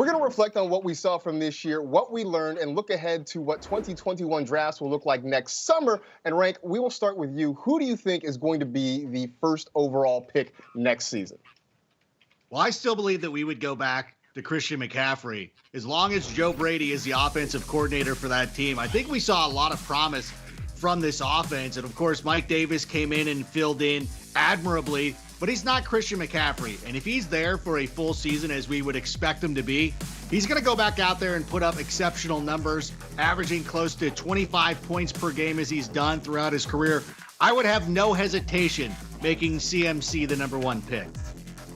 We're going to reflect on what we saw from this year, what we learned, and look ahead to what 2021 drafts will look like next summer. And Rank, we will start with you. Who do you think is going to be the first overall pick next season? Well, I still believe that we would go back to Christian McCaffrey. As long as Joe Brady is the offensive coordinator for that team, I think we saw a lot of promise from this offense. And of course, Mike Davis came in and filled in admirably, but he's not Christian McCaffrey. And if he's there for a full season, as we would expect him to be, he's going to go back out there and put up exceptional numbers, averaging close to 25 points per game as he's done throughout his career. I would have no hesitation making CMC the number one pick.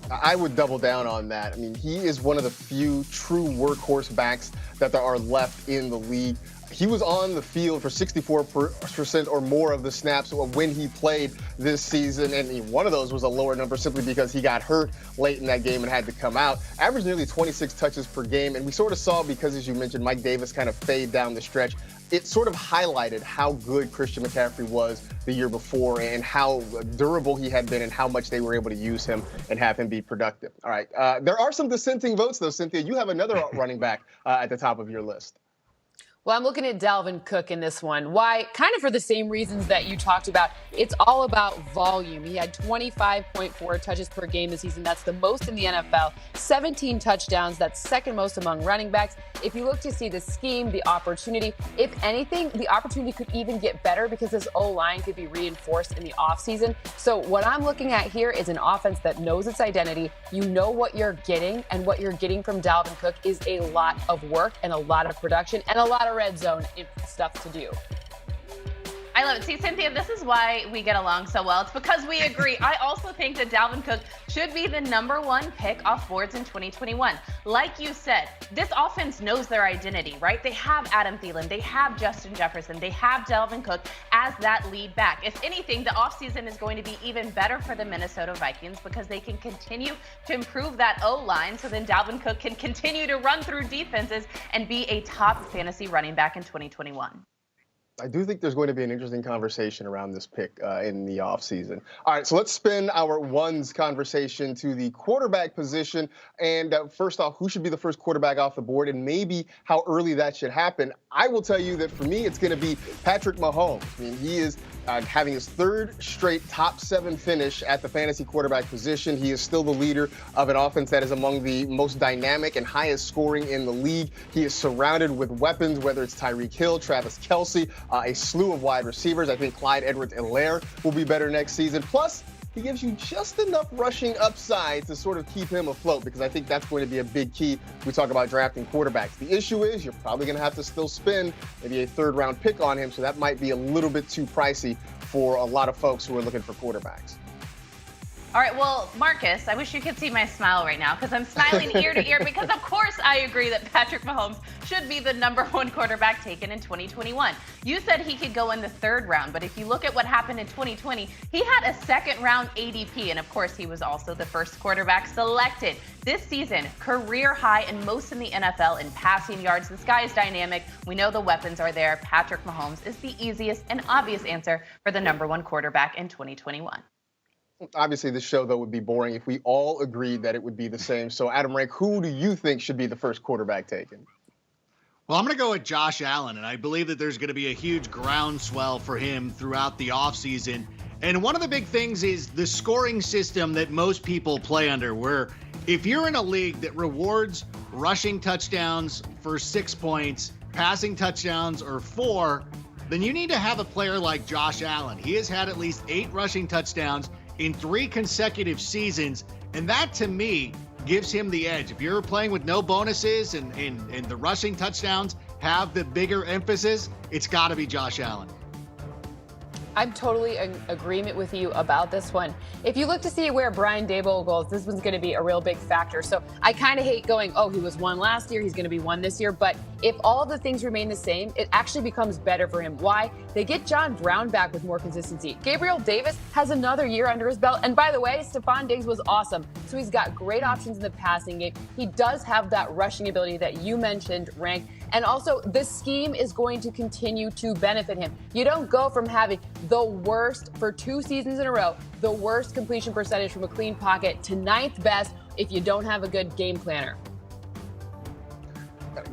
I would double down on that. I mean, he is one of the few true workhorse backs that there are left in the league. He was on the field for 64% or more of the snaps when he played this season, and one of those was a lower number simply because he got hurt late in that game and had to come out. Averaged nearly 26 touches per game, and we sort of saw, because as you mentioned, Mike Davis kind of fade down the stretch. It sort of highlighted how good Christian McCaffrey was the year before and how durable he had been and how much they were able to use him and have him be productive. All right. There are some dissenting votes, though, Cynthia. You have another running back at the top of your list. Well, I'm looking at Dalvin Cook in this one. Why? Kind of for the same reasons that you talked about. It's all about volume. He had 25.4 touches per game this season. That's the most in the NFL. 17 touchdowns. That's second most among running backs. If you look to see the scheme, the opportunity, if anything, the opportunity could even get better because this O-line could be reinforced in the offseason. So what I'm looking at here is an offense that knows its identity. You know what you're getting, and what you're getting from Dalvin Cook is a lot of work and a lot of production and a lot of red zone stuff to do. I love it. See, Cynthia, this is why we get along so well. It's because we agree. I also think that Dalvin Cook should be the number one pick off boards in 2021. Like you said, this offense knows their identity, right? They have Adam Thielen. They have Justin Jefferson. They have Dalvin Cook as that lead back. If anything, the offseason is going to be even better for the Minnesota Vikings because they can continue to improve that O-line, so then Dalvin Cook can continue to run through defenses and be a top fantasy running back in 2021. I do think there's going to be an interesting conversation around this pick in the offseason. All right, so let's spin our ones conversation to the quarterback position. And first off, who should be the first quarterback off the board and maybe how early that should happen? I will tell you that for me, it's going to be Patrick Mahomes. I mean, he is having his third straight top 7 finish at the fantasy quarterback position. He is still the leader of an offense that is among the most dynamic and highest scoring in the league. He is surrounded with weapons, whether it's Tyreek Hill, Travis Kelce, a slew of wide receivers. I think Clyde Edwards-Helaire will be better next season. Plus, he gives you just enough rushing upside to sort of keep him afloat, because I think that's going to be a big key. We talk about drafting quarterbacks. The issue is you're probably going to have to still spend maybe a third-round pick on him, so that might be a little bit too pricey for a lot of folks who are looking for quarterbacks. All right, well, Marcus, I wish you could see my smile right now because I'm smiling ear to ear because, of course, I agree that Patrick Mahomes should be the number one quarterback taken in 2021. You said he could go in the third round, but if you look at what happened in 2020, he had a second-round ADP, and, of course, he was also the first quarterback selected. This season, career high and most in the NFL in passing yards. The sky is dynamic. We know the weapons are there. Patrick Mahomes is the easiest and obvious answer for the number one quarterback in 2021. Obviously, this show, though, would be boring if we all agreed that it would be the same. So, Adam Rank, who do you think should be the first quarterback taken? Well, I'm going to go with Josh Allen, and I believe that there's going to be a huge groundswell for him throughout the offseason. And one of the big things is the scoring system that most people play under, where if you're in a league that rewards rushing touchdowns for 6 points, passing touchdowns or 4, then you need to have a player like Josh Allen. He has had at least 8 rushing touchdowns in 3 consecutive seasons, and that to me gives him the edge. If you're playing with no bonuses and the rushing touchdowns have the bigger emphasis, it's got to be Josh Allen. I'm totally in agreement with you about this one. If you look to see where Brian Daboll goes, this one's going to be a real big factor. So I kind of hate going, oh, he was 1 last year, he's going to be 1 this year. But if all the things remain the same, it actually becomes better for him. Why? They get John Brown back with more consistency. Gabriel Davis has another year under his belt. And by the way, Stephon Diggs was awesome. So he's got great options in the passing game. He does have that rushing ability that you mentioned, Rank. And also, the scheme is going to continue to benefit him. You don't go from having the worst for 2 seasons in a row, the worst completion percentage from a clean pocket, to 9th best if you don't have a good game planner.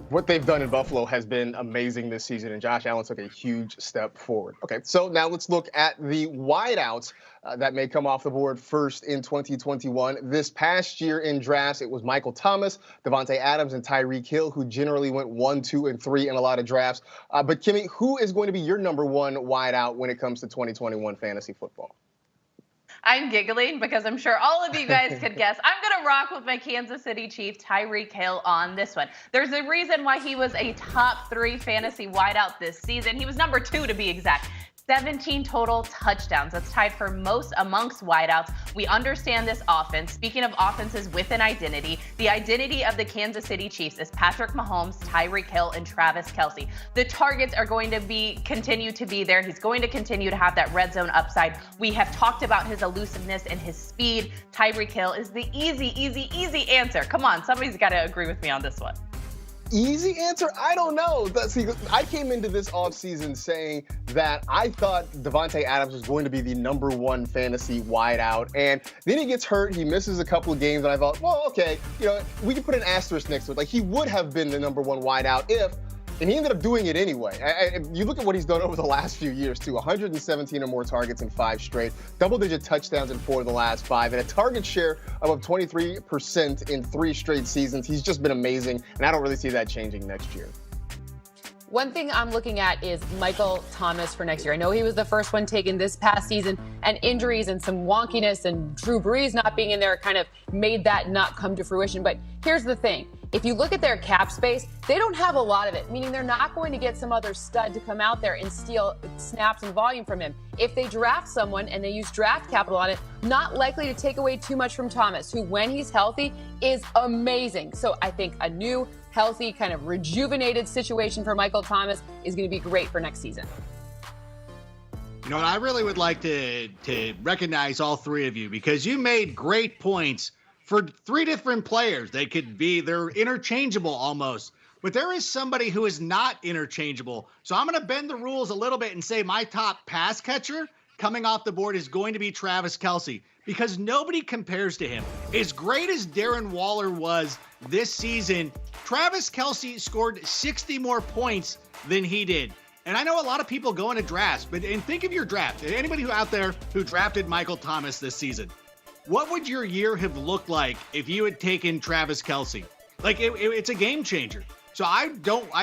what they've done in Buffalo has been amazing this season, and Josh Allen took a huge step forward. Okay, so now let's look at the wideouts that may come off the board first in 2021. This past year in drafts, it was Michael Thomas, Devontae Adams, and Tyreek Hill, who generally went 1, 2, and 3 in a lot of drafts. But Kimmy, who is going to be your number one wideout when it comes to 2021 fantasy football? I'm giggling because I'm sure all of you guys could guess. I'm going to rock with my Kansas City Chief, Tyreek Hill, on this one. There's a reason why he was a top 3 fantasy wideout this season. He was number 2 to be exact. 17 total touchdowns. That's tied for most amongst wideouts. We understand this offense. Speaking of offenses with an identity, the identity of the Kansas City Chiefs is Patrick Mahomes, Tyreek Hill, and Travis Kelce. The targets are going to continue to be there. He's going to continue to have that red zone upside. We have talked about his elusiveness and his speed. Tyreek Hill is the easy answer. Come on, somebody's got to agree with me on this one. Easy answer? I don't know. See, I came into this offseason saying that I thought Devontae Adams was going to be the number 1 fantasy wideout, and then he gets hurt. He misses a couple of games, and I thought, well, okay, we can put an asterisk next to it. Like, he would have been the number 1 wideout if. And he ended up doing it anyway. You look at what he's done over the last few years, too. 117 or more targets in 5 straight, double-digit touchdowns in 4 of the last 5, and a target share of 23% in 3 straight seasons. He's just been amazing, and I don't really see that changing next year. One thing I'm looking at is Michael Thomas for next year. I know he was the first one taken this past season, and injuries and some wonkiness and Drew Brees not being in there kind of made that not come to fruition. But here's the thing. If you look at their cap space, they don't have a lot of it, meaning they're not going to get some other stud to come out there and steal snaps and volume from him. If they draft someone and they use draft capital on it, not likely to take away too much from Thomas, who, when he's healthy, is amazing. So I think a new, healthy, kind of rejuvenated situation for Michael Thomas is going to be great for next season. You know what? I really would like to recognize all 3 of you, because you made great points for 3 different players. They're interchangeable almost, but there is somebody who is not interchangeable. So I'm going to bend the rules a little bit and say my top pass catcher coming off the board is going to be Travis Kelce, because nobody compares to him. As great as Darren Waller was this season, Travis Kelce scored 60 more points than he did. And I know a lot of people go into drafts, and think of your draft. Anybody out there who drafted Michael Thomas this season, what would your year have looked like if you had taken Travis Kelce? Like, it's a game changer. So I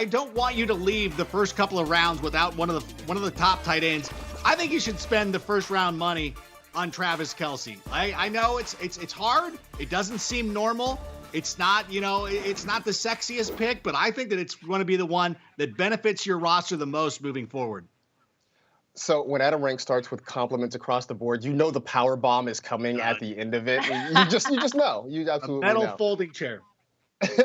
don't want you to leave the first couple of rounds without one of the top tight ends. I think you should spend the first round money on Travis Kelce. I know it's hard. It doesn't seem normal. It's not, it's not the sexiest pick, but I think that it's going to be the one that benefits your roster the most moving forward. So when Adam Rank starts with compliments across the board, the power bomb is coming at the end of it. You just know. You absolutely know. A metal folding chair.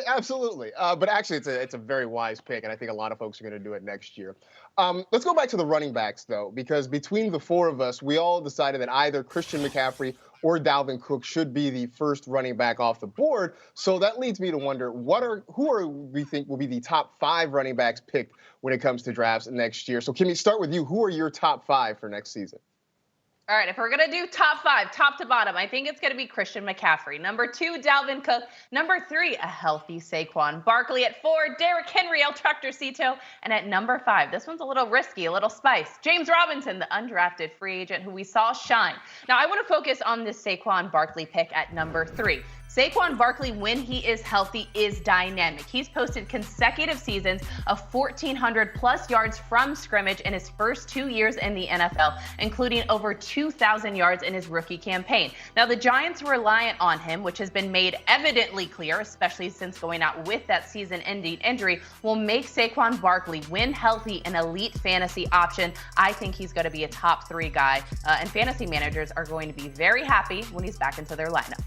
Absolutely. But actually, it's a very wise pick, and I think a lot of folks are going to do it next year. Let's go back to the running backs, though, because between the 4 of us, we all decided that either Christian McCaffrey or Dalvin Cook should be the first running back off the board. So that leads me to wonder, who we think will be the top 5 running backs picked when it comes to drafts next year? So Kimmy, start with you. Who are your top 5 for next season? All right, if we're going to do top 5, top to bottom, I think it's going to be Christian McCaffrey. Number 2, Dalvin Cook. Number 3, a healthy Saquon Barkley. At 4, Derrick Henry, El Tractorcito. And at number 5, this one's a little risky, a little spice, James Robinson, the undrafted free agent who we saw shine. Now, I want to focus on this Saquon Barkley pick at number 3. Saquon Barkley, when he is healthy, is dynamic. He's posted consecutive seasons of 1,400-plus yards from scrimmage in his first 2 years in the NFL, including over 2,000 yards in his rookie campaign. Now, the Giants were reliant on him, which has been made evidently clear, especially since going out with that season-ending injury, will make Saquon Barkley, when healthy, an elite fantasy option. I think he's going to be a top 3 guy, and fantasy managers are going to be very happy when he's back into their lineup.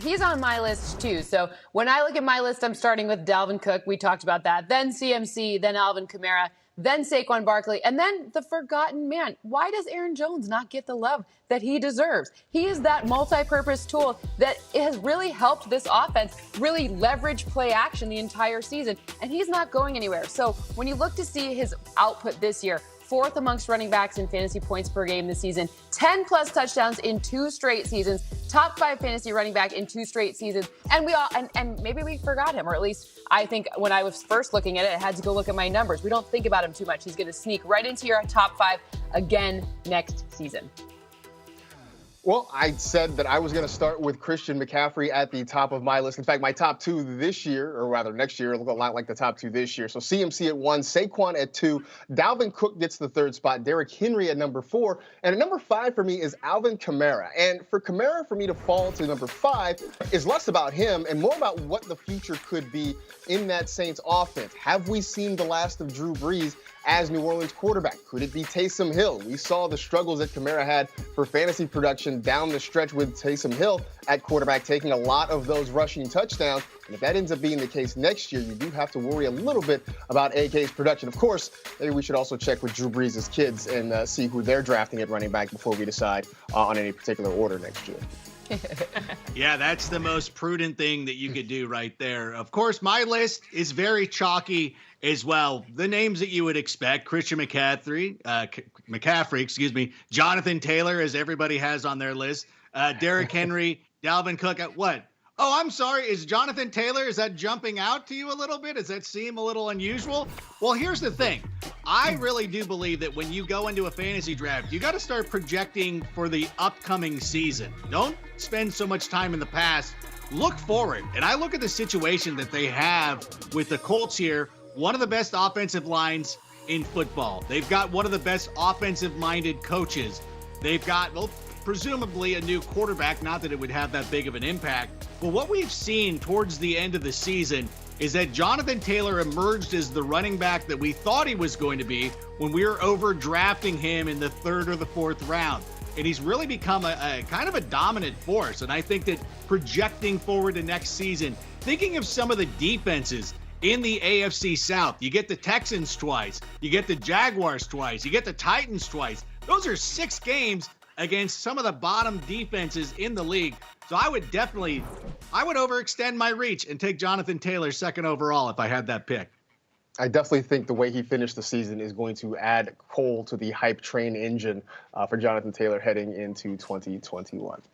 He's on my list too. So when I look at my list, I'm starting with Dalvin Cook. We talked about that. Then CMC, then Alvin Kamara, then Saquon Barkley, and then the forgotten man. Why does Aaron Jones not get the love that he deserves? He is that multi-purpose tool that has really helped this offense really leverage play action the entire season, and he's not going anywhere. So when you look to see his output this year, 4th amongst running backs in fantasy points per game this season, 10-plus touchdowns in 2 straight seasons, top 5 fantasy running back in 2 straight seasons. And we all, and maybe we forgot him, or at least I think when I was first looking at it, I had to go look at my numbers. We don't think about him too much. He's going to sneak right into your top 5 again next season. Well, I said that I was going to start with Christian McCaffrey at the top of my list. In fact, my top 2 this year, or rather next year, look a lot like the top 2 this year. So CMC at 1, Saquon at 2, Dalvin Cook gets the 3rd spot, Derrick Henry at number 4, and at number 5 for me is Alvin Kamara. And for Kamara, for me to fall to number 5 is less about him and more about what the future could be in that Saints offense. Have we seen the last of Drew Brees as New Orleans quarterback? Could it be Taysom Hill? We saw the struggles that Kamara had for fantasy production down the stretch with Taysom Hill at quarterback, taking a lot of those rushing touchdowns. And if that ends up being the case next year, you do have to worry a little bit about AK's production. Of course, maybe we should also check with Drew Brees' kids and see who they're drafting at running back before we decide on any particular order next year. Yeah, that's the most prudent thing that you could do right there. Of course, my list is very chalky as well. The names that you would expect: Christian McCaffrey, Jonathan Taylor, as everybody has on their list, Derrick Henry, Dalvin Cook. What? Oh, I'm sorry. Is Jonathan Taylor, is that jumping out to you a little bit? Does that seem a little unusual? Well, here's the thing. I really do believe that when you go into a fantasy draft, you got to start projecting for the upcoming season. Don't spend so much time in the past. Look forward. And I look at the situation that they have with the Colts here, one of the best offensive lines in football. They've got one of the best offensive-minded coaches. They've got, well, presumably a new quarterback, not that it would have that big of an impact. But what we've seen towards the end of the season is that Jonathan Taylor emerged as the running back that we thought he was going to be when we were overdrafting him in the 3rd or the 4th round. And he's really become a kind of a dominant force. And I think that projecting forward to next season, thinking of some of the defenses in the AFC South, you get the Texans twice, you get the Jaguars twice, you get the Titans twice. Those are 6 games against some of the bottom defenses in the league. So I would overextend my reach and take Jonathan Taylor 2nd overall if I had that pick. I definitely think the way he finished the season is going to add coal to the hype train engine for Jonathan Taylor heading into 2021.